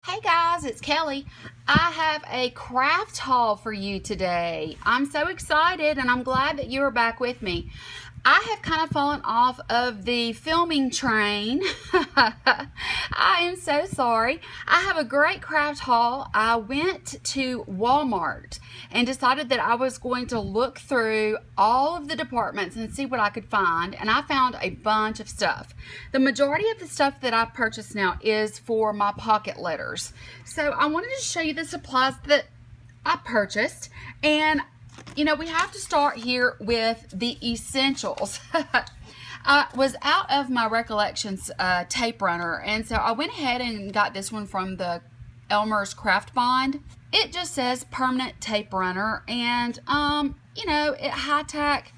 Hey guys, it's Kelly. I have a craft haul for you today. I'm so excited and I'm glad that you are back with me. I have kind of fallen off of the filming train. I am so sorry. I have a great craft haul. I went to Walmart and decided that I was going to look through all of the departments and see what I could find, and I found a bunch of stuff. The majority of the stuff that I've purchased now is for my pocket letters. So I wanted to show you the supplies that I purchased, and we have to start here with the essentials. I was out of my Recollections tape runner, and so I went ahead and got this one from the Elmer's Craft Bond. It just says permanent tape runner, and it high-tech.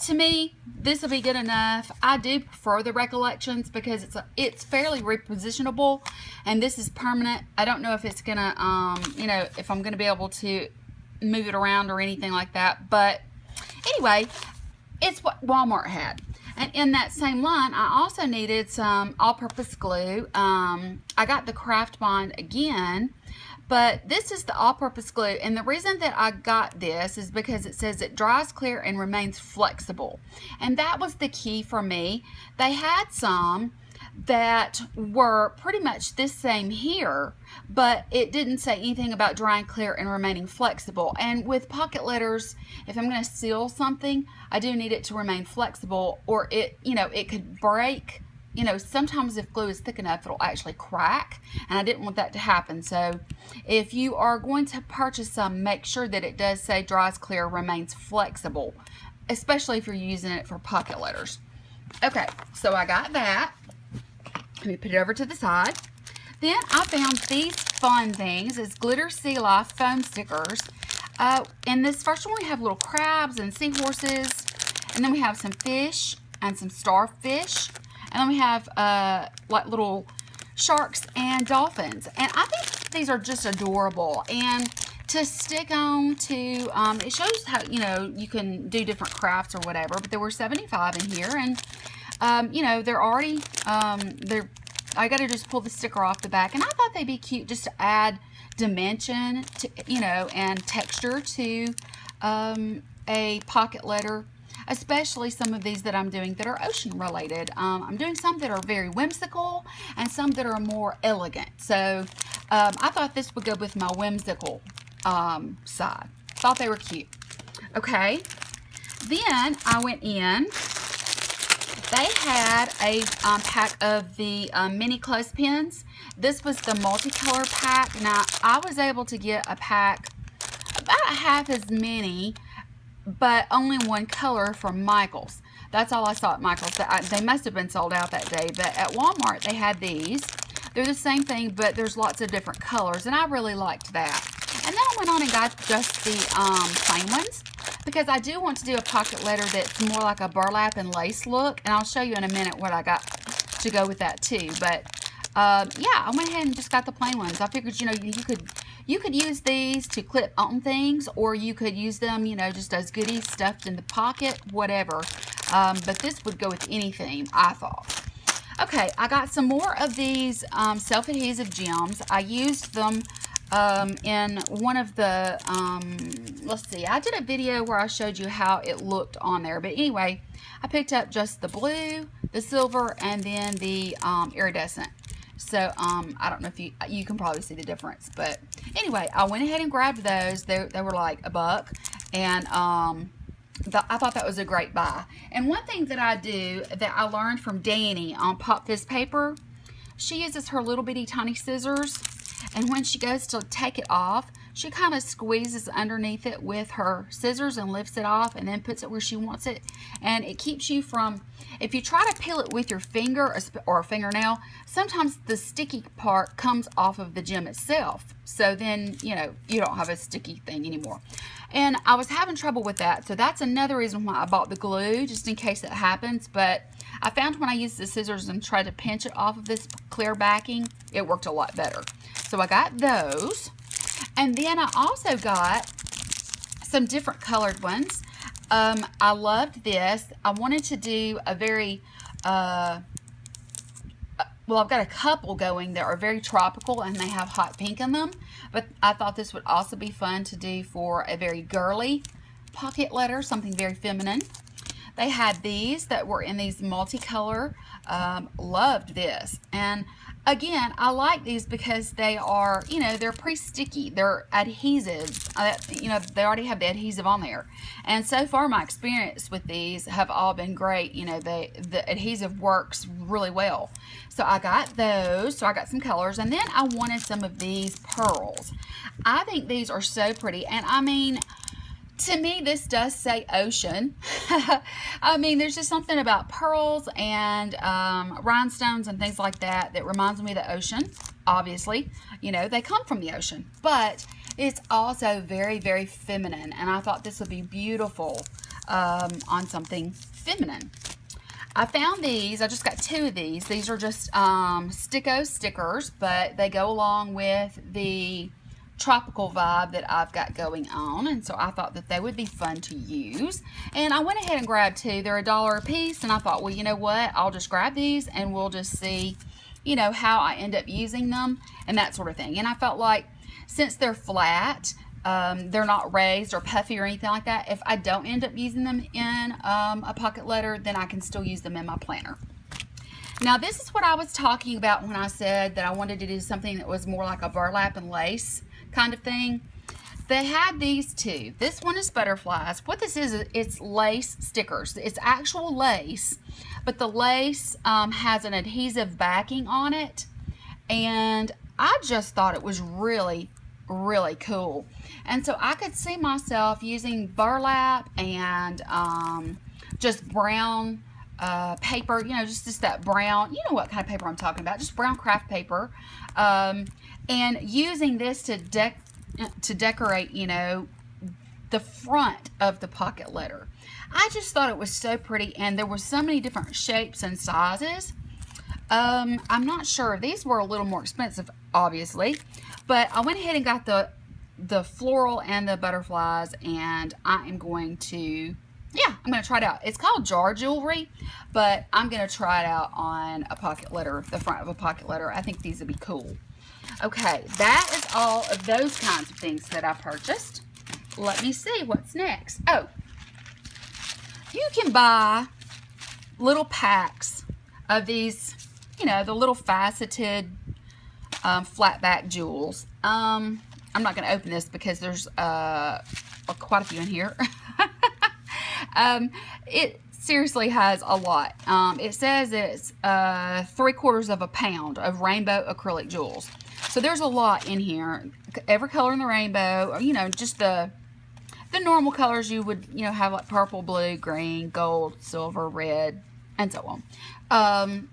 To me, this will be good enough. I do prefer the Recollections because it's fairly repositionable, and this is permanent. I don't know if it's gonna if I'm gonna be able to move it around or anything like that, but anyway, it's what Walmart had. And in that same line, I also needed some all-purpose glue. I got the Craft Bond again, but this is the all-purpose glue, and the reason that I got this is because it says it dries clear and remains flexible, and that was the key for me. They had some that were pretty much this same here, but it didn't say anything about drying clear and remaining flexible. And with pocket letters, if I'm going to seal something, I do need it to remain flexible, or it could break. Sometimes if glue is thick enough, it'll actually crack, and I didn't want that to happen. So if you are going to purchase some, make sure that it does say dries clear, remains flexible, especially if you're using it for pocket letters. Okay, so I got that. Let me put it over to the side. Then I found these fun things. It's Glitter Sea Life foam stickers. In this first one, we have little crabs and seahorses, and then we have some fish and some starfish, and then we have like little sharks and dolphins. And I think these are just adorable. And to stick on to, it shows how you can do different crafts or whatever. But there were 75 in here, and they're already, I got to just pull the sticker off the back, and I thought they'd be cute just to add dimension to, and texture to a pocket letter, especially some of these that I'm doing that are ocean related. I'm doing some that are very whimsical and some that are more elegant. So I thought this would go with my whimsical side. Thought they were cute. Okay, then I went in. They had a pack of the mini clothespins. This was the multicolor pack. Now, I was able to get a pack about half as many, but only one color from Michael's. That's all I saw at Michael's. They must have been sold out that day, but at Walmart, they had these. They're the same thing, but there's lots of different colors, and I really liked that. And then I went on and got just the plain ones, because I do want to do a pocket letter that's more like a burlap and lace look, and I'll show you in a minute what I got to go with that too. But yeah, I went ahead and just got the plain ones. I figured you could use these to clip on things, or you could use them just as goodies stuffed in the pocket, whatever. But this would go with any theme, I thought. Okay, I got some more of these self-adhesive gems. I used them in one of the, let's see, I did a video where I showed you how it looked on there. But anyway, I picked up just the blue, the silver, and then the iridescent. So, I don't know if you can probably see the difference. But anyway, I went ahead and grabbed those. They were like $1. And I thought that was a great buy. And one thing that I do that I learned from Danny on Pop Fizz paper, she uses her little bitty tiny scissors, and when she goes to take it off, she kind of squeezes underneath it with her scissors and lifts it off, and then puts it where she wants it. And it keeps you from, if you try to peel it with your finger or a fingernail, sometimes the sticky part comes off of the gem itself. So then, you don't have a sticky thing anymore. And I was having trouble with that, so that's another reason why I bought the glue, just in case it happens. But I found when I used the scissors and tried to pinch it off of this clear backing, it worked a lot better. So I got those. And then I also got some different colored ones. I loved this. I wanted to do a very, well, I've got a couple going that are very tropical and they have hot pink in them, but I thought this would also be fun to do for a very girly pocket letter, something very feminine. They had these that were in these multicolor. Loved this. And again, I like these because they are, they're pretty sticky. They're adhesive. They already have the adhesive on there. And so far, my experience with these have all been great. The adhesive works really well. So I got those. So I got some colors. And then I wanted some of these pearls. I think these are so pretty. And I mean, to me, this does say ocean. I mean, there's just something about pearls and rhinestones and things like that that reminds me of the ocean. Obviously, they come from the ocean. But it's also very, very feminine. And I thought this would be beautiful on something feminine. I found these. I just got 2 of these. These are just Sticko stickers, but they go along with the tropical vibe that I've got going on, and so I thought that they would be fun to use. And I went ahead and grabbed 2. They're $1 a piece, and I thought, well, you know what, I'll just grab these and we'll just see how I end up using them and that sort of thing. And I felt like since they're flat, they're not raised or puffy or anything like that, if I don't end up using them in a pocket letter, then I can still use them in my planner. Now, this is what I was talking about when I said that I wanted to do something that was more like a burlap and lace kind of thing. They had these 2. This one is butterflies. What this is, it's lace stickers. It's actual lace, but the lace has an adhesive backing on it, and I just thought it was really, really cool. And so I could see myself using burlap and just brown paper, just that brown, what kind of paper I'm talking about, just brown craft paper, and using this to decorate, the front of the pocket letter. I just thought it was so pretty, and there were so many different shapes and sizes. I'm not sure. These were a little more expensive, obviously, but I went ahead and got the floral and the butterflies, and I am going to try it out. It's called jar jewelry, but I'm going to try it out on a pocket letter, the front of a pocket letter. I think these would be cool. Okay, that is all of those kinds of things that I purchased. Let me see what's next. Oh, you can buy little packs of these, the little faceted flat back jewels. I'm not going to open this because there's quite a few in here. It seriously has a lot. It says it's 3/4 of a pound of rainbow acrylic jewels. So there's a lot in here. Every color in the rainbow, or, just the normal colors you would, have, like purple, blue, green, gold, silver, red, and so on.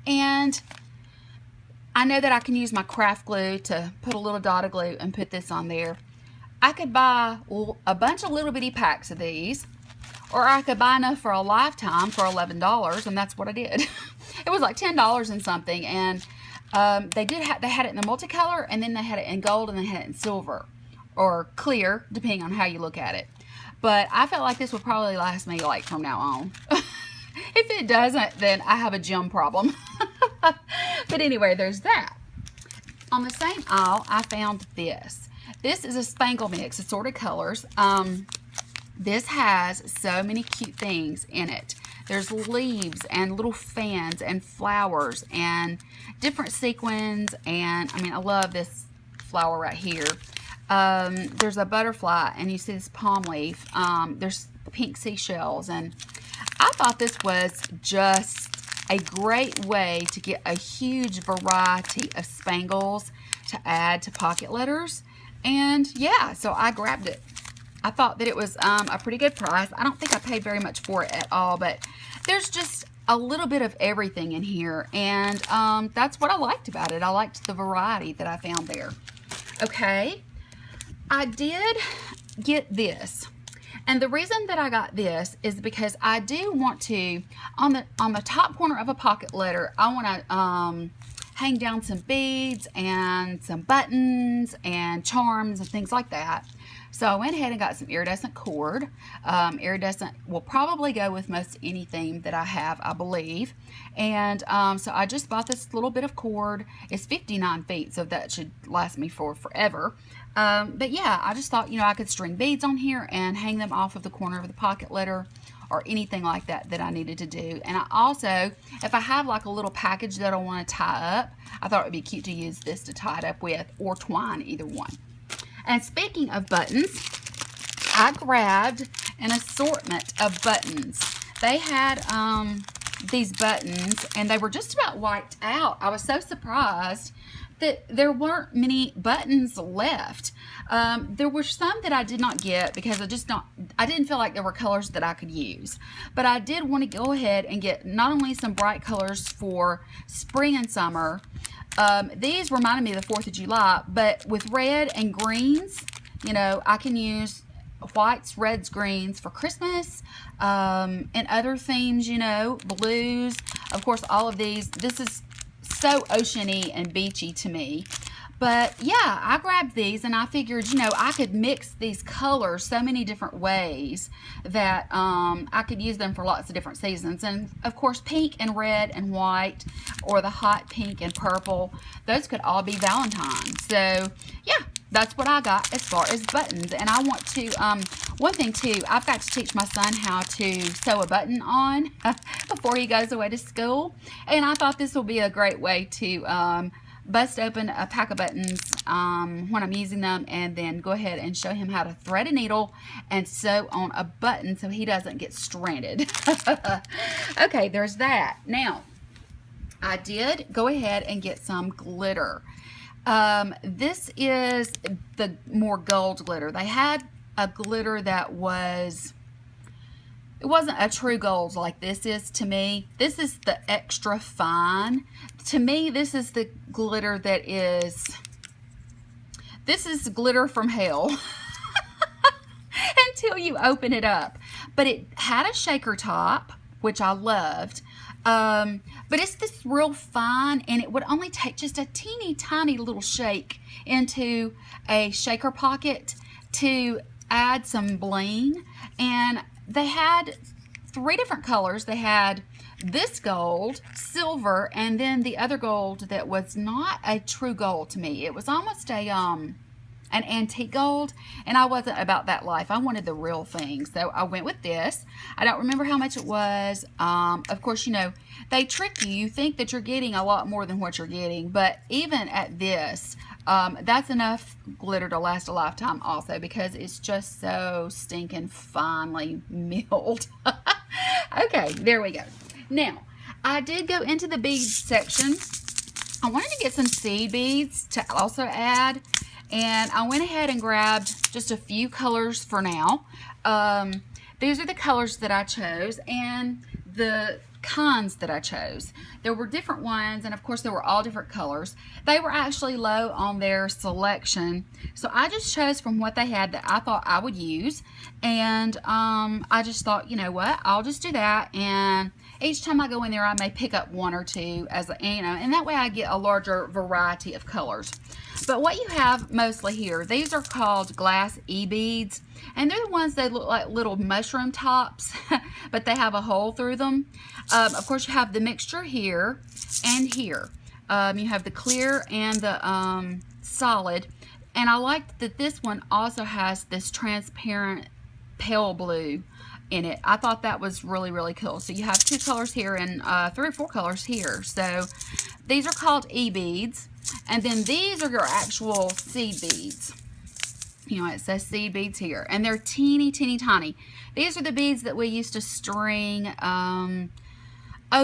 And I know that I can use my craft glue to put a little dot of glue and put this on there. I could buy a bunch of little bitty packs of these, or I could buy enough for a lifetime for $11, and that's what I did. It was like $10 and something, and they had it in the multicolor, and then they had it in gold, and they had it in silver or clear, depending on how you look at it. But I felt like this would probably last me like from now on. If it doesn't, then I have a gem problem. But anyway, there's that. On the same aisle, I found this. This is a spangle mix, assorted colors. This has so many cute things in it. There's leaves and little fans and flowers and different sequins, and I love this flower right here. There's a butterfly, and you see this palm leaf. There's pink seashells, and I thought this was just a great way to get a huge variety of spangles to add to pocket letters. And yeah, so I grabbed it. I thought that it was a pretty good price. I don't think I paid very much for it at all, but there's just a little bit of everything in here, and that's what I liked about it. I liked the variety that I found there. Okay, I did get this, and the reason that I got this is because I do want to, on the top corner of a pocket letter, I want to hang down some beads and some buttons and charms and things like that. So I went ahead and got some iridescent cord. Iridescent will probably go with most any theme that I have, I believe. And so I just bought this little bit of cord. It's 59 feet, so that should last me for forever. But yeah, I just thought, I could string beads on here and hang them off of the corner of the pocket letter or anything like that that I needed to do. And I also, if I have like a little package that I want to tie up, I thought it would be cute to use this to tie it up with, or twine, either one. And speaking of buttons, I grabbed an assortment of buttons. They had these buttons, and they were just about wiped out. I was so surprised that there weren't many buttons left. There were some that I did not get because I didn't feel like there were colors that I could use. But I did want to go ahead and get not only some bright colors for spring and summer. These reminded me of the 4th of July, but with red and greens, I can use whites, reds, greens for Christmas, and other themes, blues. Of course, all of these, this is so oceany and beachy to me. But yeah, I grabbed these and I figured, I could mix these colors so many different ways that I could use them for lots of different seasons. And of course, pink and red and white, or the hot pink and purple, those could all be Valentine's. So yeah, that's what I got as far as buttons. And I want to, one thing too, I've got to teach my son how to sew a button on before he goes away to school. And I thought this will be a great way to bust open a pack of buttons when I'm using them, and then go ahead and show him how to thread a needle and sew on a button so he doesn't get stranded. Okay, there's that. Now, I did go ahead and get some glitter. This is the more gold glitter. They had a glitter that it wasn't a true gold like this is to me. This is the extra fine. To me, this is the glitter this is glitter from hell until you open it up. But it had a shaker top, which I loved. But it's this real fine, and it would only take just a teeny tiny little shake into a shaker pocket to add some bling. And they had 3 different colors. They had this gold, silver, and then the other gold that was not a true gold to me. It was almost an antique gold, and I wasn't about that life. I wanted the real thing, so I went with this. I don't remember how much it was. Of course, they trick you. You think that you're getting a lot more than what you're getting, but even at this, that's enough glitter to last a lifetime also, because it's just so stinking finely milled. Okay, there we go. Now, I did go into the beads section. I wanted to get some seed beads to also add, and I went ahead and grabbed just a few colors for now. These are the colors that I chose, and the kinds that I chose. There were different ones, and of course they were all different colors. They were actually low on their selection, so I just chose from what they had that I thought I would use. And I just thought, you know what, I'll just do that, and each time I go in there I may pick up 1 or 2 as a, and that way I get a larger variety of colors. But what you have mostly here, these are called glass e-beads, and they're the ones that look like little mushroom tops, but they have a hole through them. Of course, you have the mixture here and here. You have the clear and the solid, and I like that this one also has this transparent pale blue in it. I thought that was really, really cool. So you have 2 colors here and 3 or 4 colors here. So these are called e-beads. And then these are your actual seed beads. It says seed beads here. And they're teeny, teeny, tiny. These are the beads that we used to string,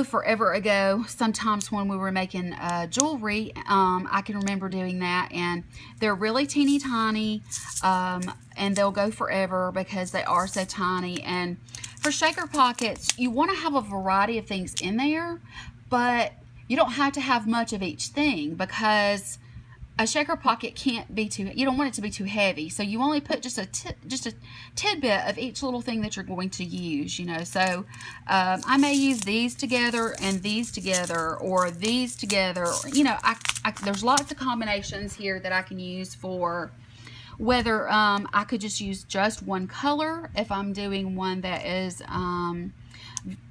forever ago. Sometimes when we were making jewelry, I can remember doing that. And they're really teeny, tiny. And they'll go forever because they are so tiny. And for shaker pockets, you want to have a variety of things in there, but you don't have to have much of each thing, because a shaker pocket can't be too, you don't want it to be too heavy. So you only put just a tidbit of each little thing that you're going to use, So I may use these together and these together, or these together. There's lots of combinations here that I can use for whether I could just use just one color if I'm doing one that is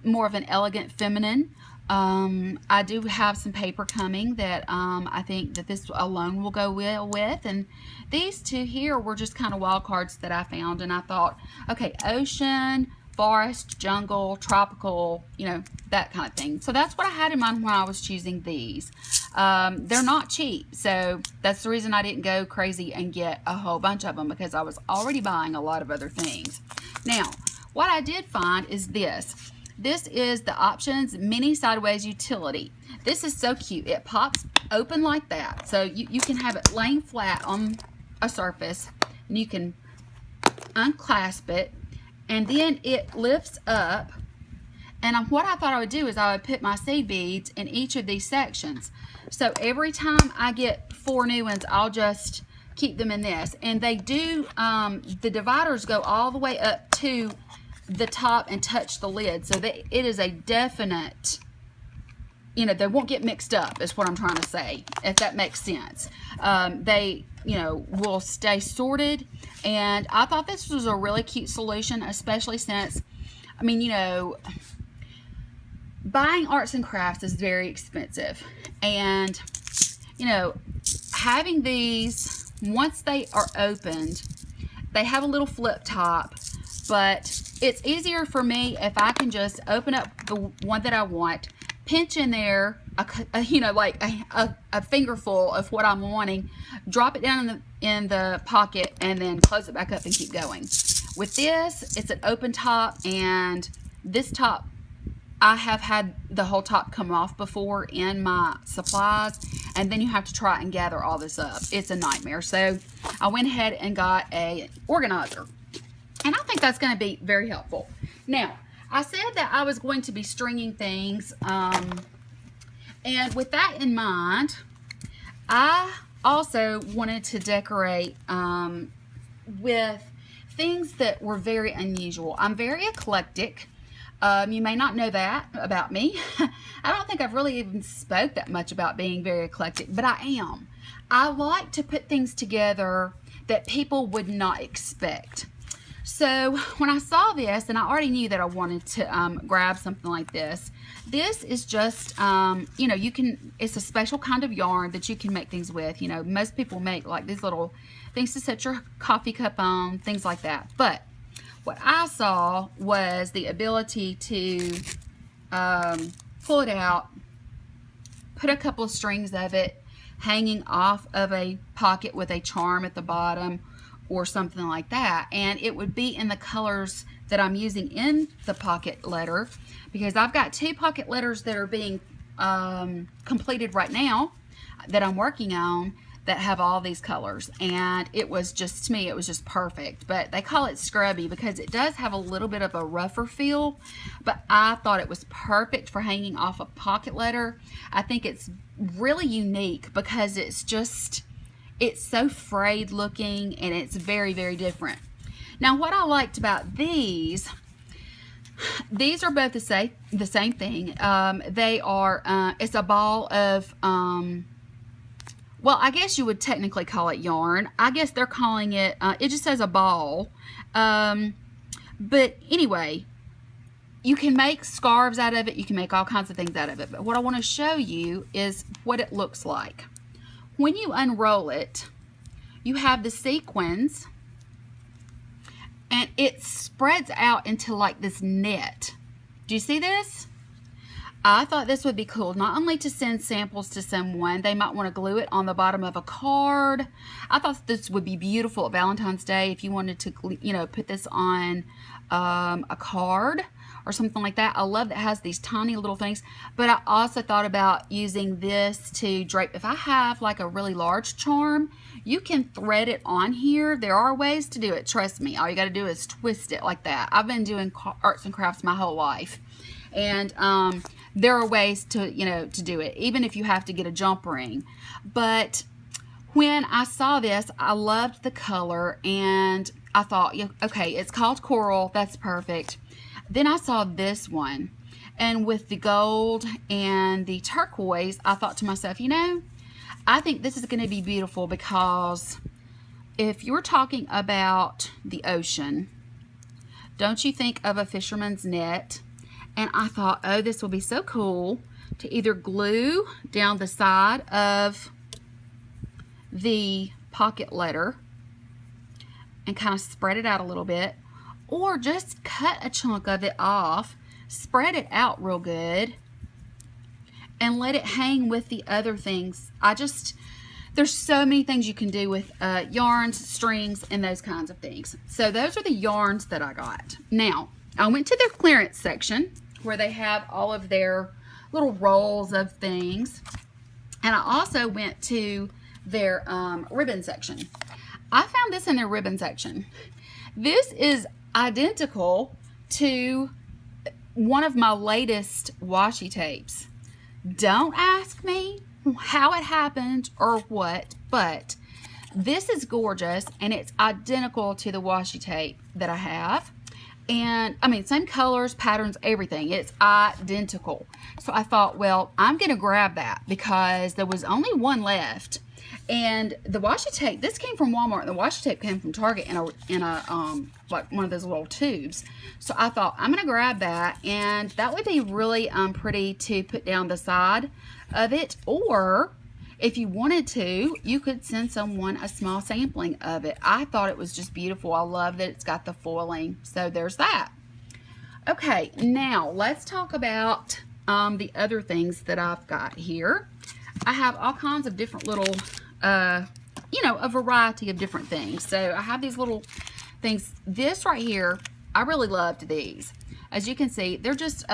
more of an elegant feminine. I do have some paper coming that I think that this alone will go well with, and these two here were just kind of wild cards that I found, and I thought, okay, ocean, forest, jungle, tropical, you know, that kind of thing. So that's what I had in mind when I was choosing these. They're not cheap, so that's the reason I didn't go crazy and get a whole bunch of them, because I was already buying a lot of other things. Now, what I did find is this. This is the Options Mini Sideways Utility. This is so cute. It pops open like that. So you can have it laying flat on a surface, and you can unclasp it, and then it lifts up. And what I thought I would do is I would put my seed beads in each of these sections. So every time I get 4 new ones, I'll just keep them in this. And they do, the dividers go all the way up to the top and touch the lid, so that it is a definite, you know, they won't get mixed up, is what I'm trying to say, if that makes sense. They, you know, will stay sorted, and I thought this was a really cute solution, especially since, I mean, you know, buying arts and crafts is very expensive, and, you know, having these, once they are opened, they have a little flip top, but it's easier for me if I can just open up the one that I want, pinch in there, you know, like a fingerful of what I'm wanting, drop it down in the pocket, and then close it back up and keep going. With this, it's an open top, and this top, I have had the whole top come off before in my supplies, and then you have to try and gather all this up. It's a nightmare. So I went ahead and got an organizer. And I think that's going to be very helpful. Now, I said that I was going to be stringing things. And with that in mind, I also wanted to decorate with things that were very unusual. I'm very eclectic. You may not know that about me. I don't think I've really even spoke that much about being very eclectic, but I am. I like to put things together that people would not expect. So when I saw this, and I already knew that I wanted to grab something like this. This is just, you know, it's a special kind of yarn that you can make things with. You know, most people make like these little things to set your coffee cup on, things like that. But what I saw was the ability to pull it out, put a couple of strings of it hanging off of a pocket with a charm at the bottom, or something like that, and it would be in the colors that I'm using in the pocket letter, because I've got 2 pocket letters that are being completed right now that I'm working on that have all these colors, and it was just, to me, it was just perfect. But they call it scrubby because it does have a little bit of a rougher feel, but I thought it was perfect for hanging off a pocket letter. I think it's really unique because it's just, it's so frayed looking, and it's very, very different. Now, what I liked about these are both the same thing. They are, it's a ball of, well, I guess you would technically call it yarn. I guess they're calling it, it just says a ball. But anyway, you can make scarves out of it. You can make all kinds of things out of it. But what I want to show you is what it looks like. When you unroll it, you have the sequins, and it spreads out into like this net. Do you see this? I thought this would be cool, not only to send samples to someone, they might want to glue it on the bottom of a card. I thought this would be beautiful at Valentine's Day if you wanted to, you know, put this on a card or something like that. I love that it has these tiny little things, but I also thought about using this to drape. If I have like a really large charm, you can thread it on here. There are ways to do it, trust me. All you got to do is twist it like that. I've been doing arts and crafts my whole life, and there are ways to, you know, to do it, even if you have to get a jump ring. But when I saw this, I loved the color, and I thought, okay, it's called Coral, that's perfect. Then I saw this one, and with the gold and the turquoise, I thought to myself, you know, I think this is going to be beautiful because if you're talking about the ocean, don't you think of a fisherman's net? And I thought, oh, this will be so cool to either glue down the side of the pocket letter and kind of spread it out a little bit, or just cut a chunk of it off, spread it out real good, and let it hang with the other things. There's so many things you can do with yarns, strings, and those kinds of things. So those are the yarns that I got. Now, I went to their clearance section where they have all of their little rolls of things. And I also went to their ribbon section. I found this in their ribbon section. This is identical to one of my latest washi tapes. Don't ask me how it happened or what, but this is gorgeous, and it's identical to the washi tape that I have. And I mean, same colors, patterns, everything. It's identical. So I thought, well, I'm gonna grab that because there was only one left. And the washi tape, this came from Walmart, and the washi tape came from Target in a like one of those little tubes. So I thought, I'm gonna grab that, and that would be really pretty to put down the side of it. Or if you wanted to, you could send someone a small sampling of it. I thought it was just beautiful. I love that it's got the foiling. So there's that. Okay, now let's talk about the other things that I've got here. I have all kinds of different little, a variety of different things. So I have these little things. This right here, I really loved these. As you can see, they're just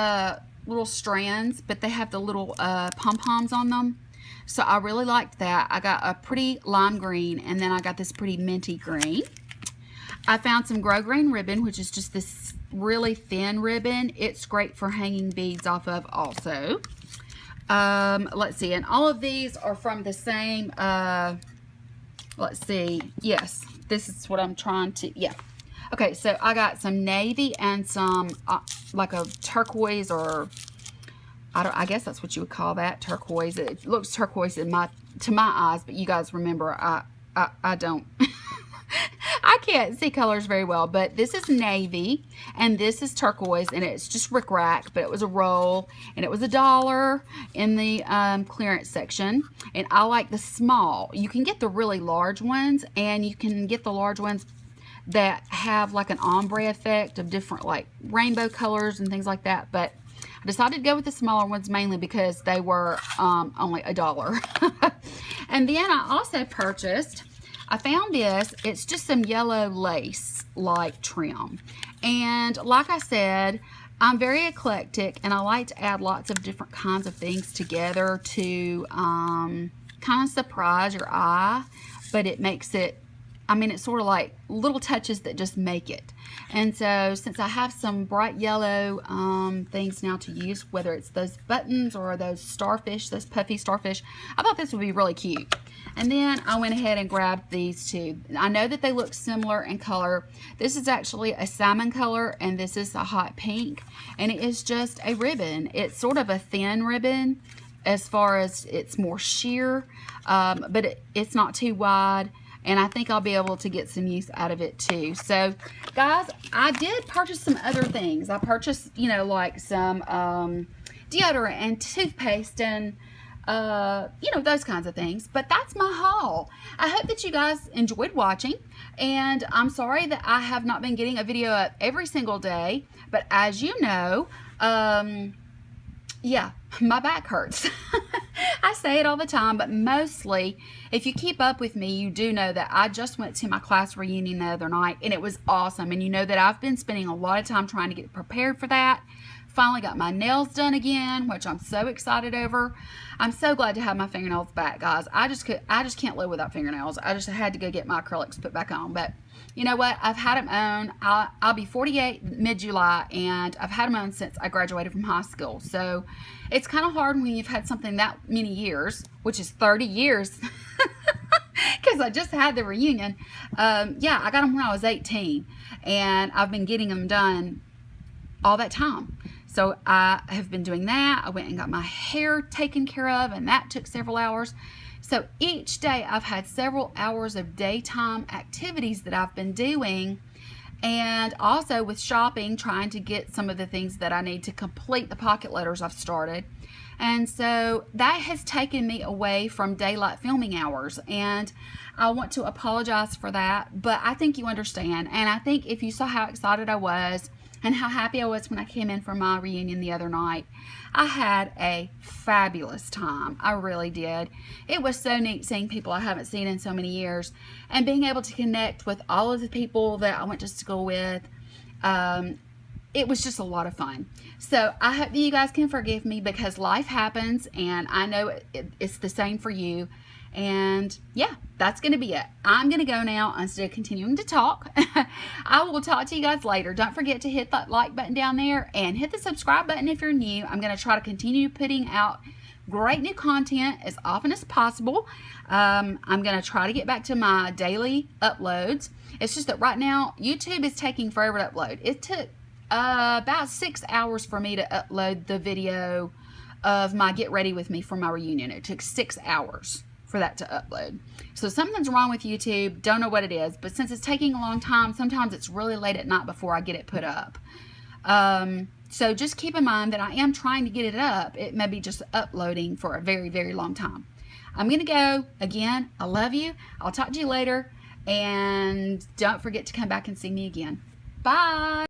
little strands, but they have the little pom-poms on them. So I really liked that. I got a pretty lime green, and then I got this pretty minty green. I found some grosgrain ribbon, which is just this really thin ribbon. It's great for hanging beads off of also. Let's see, and all of these are from the same, let's see, yes, this is what I'm trying to, yeah. Okay, so I got some navy and some, like a turquoise, or, I guess that's what you would call that, turquoise. It looks turquoise to my eyes, but you guys remember, I don't. I can't see colors very well, but this is navy and this is turquoise, and it's just rickrack, but it was a roll, and it was $1 in the clearance section. And I like the small. You can get the really large ones, and you can get the large ones that have like an ombre effect of different like rainbow colors and things like that. But I decided to go with the smaller ones mainly because they were only $1. And then I also purchased, I found this, it's just some yellow lace like trim. And like I said, I'm very eclectic, and I like to add lots of different kinds of things together to kind of surprise your eye, but it makes it, I mean, it's sort of like little touches that just make it. And so since I have some bright yellow things now to use, whether it's those buttons or those starfish, those puffy starfish, I thought this would be really cute. And then I went ahead and grabbed these two. I know that they look similar in color. This is actually a salmon color, and this is a hot pink. And it is just a ribbon. It's sort of a thin ribbon as far as it's more sheer, but it's not too wide. And I think I'll be able to get some use out of it too. So, guys, I did purchase some other things. I purchased, like some deodorant and toothpaste and those kinds of things. But that's my haul. I hope that you guys enjoyed watching, and I'm sorry that I have not been getting a video up every single day, but as you know, yeah, my back hurts. I say it all the time, but mostly, if you keep up with me, you do know that I just went to my class reunion the other night, and it was awesome. And you know that I've been spending a lot of time trying to get prepared for that. Finally got my nails done again, which I'm so excited over. I'm so glad to have my fingernails back, guys. I just can't live without fingernails. I just had to go get my acrylics put back on. But you know what? I've had them on. I'll be 48 mid-July, and I've had them on since I graduated from high school. So it's kind of hard when you've had something that many years, which is 30 years, because I just had the reunion. Yeah, I got them when I was 18, and I've been getting them done all that time. So I have been doing that. I went and got my hair taken care of, and that took several hours. So each day I've had several hours of daytime activities that I've been doing, and also with shopping, trying to get some of the things that I need to complete the pocket letters I've started. And so that has taken me away from daylight filming hours, and I want to apologize for that, but I think you understand. And I think if you saw how excited I was and how happy I was when I came in for my reunion the other night, I had a fabulous time. I really did. It was so neat seeing people I haven't seen in so many years and being able to connect with all of the people that I went to school with. It was just a lot of fun. So I hope that you guys can forgive me, because life happens, and I know it's the same for you. And yeah, that's going to be it. I'm going to go now instead of continuing to talk. I will talk to you guys later. Don't forget to hit that like button down there and hit the subscribe button if you're new. I'm going to try to continue putting out great new content as often as possible. I'm going to try to get back to my daily uploads. It's just that right now YouTube is taking forever to upload. It took about 6 hours for me to upload the video of my get ready with me for my reunion. It took 6 hours for that to upload. So something's wrong with YouTube. Don't know what it is, but since it's taking a long time, sometimes it's really late at night before I get it put up. So just keep in mind that I am trying to get it up. It may be just uploading for a very, very long time. I'm going to go. Again, I love you. I'll talk to you later. And don't forget to come back and see me again. Bye.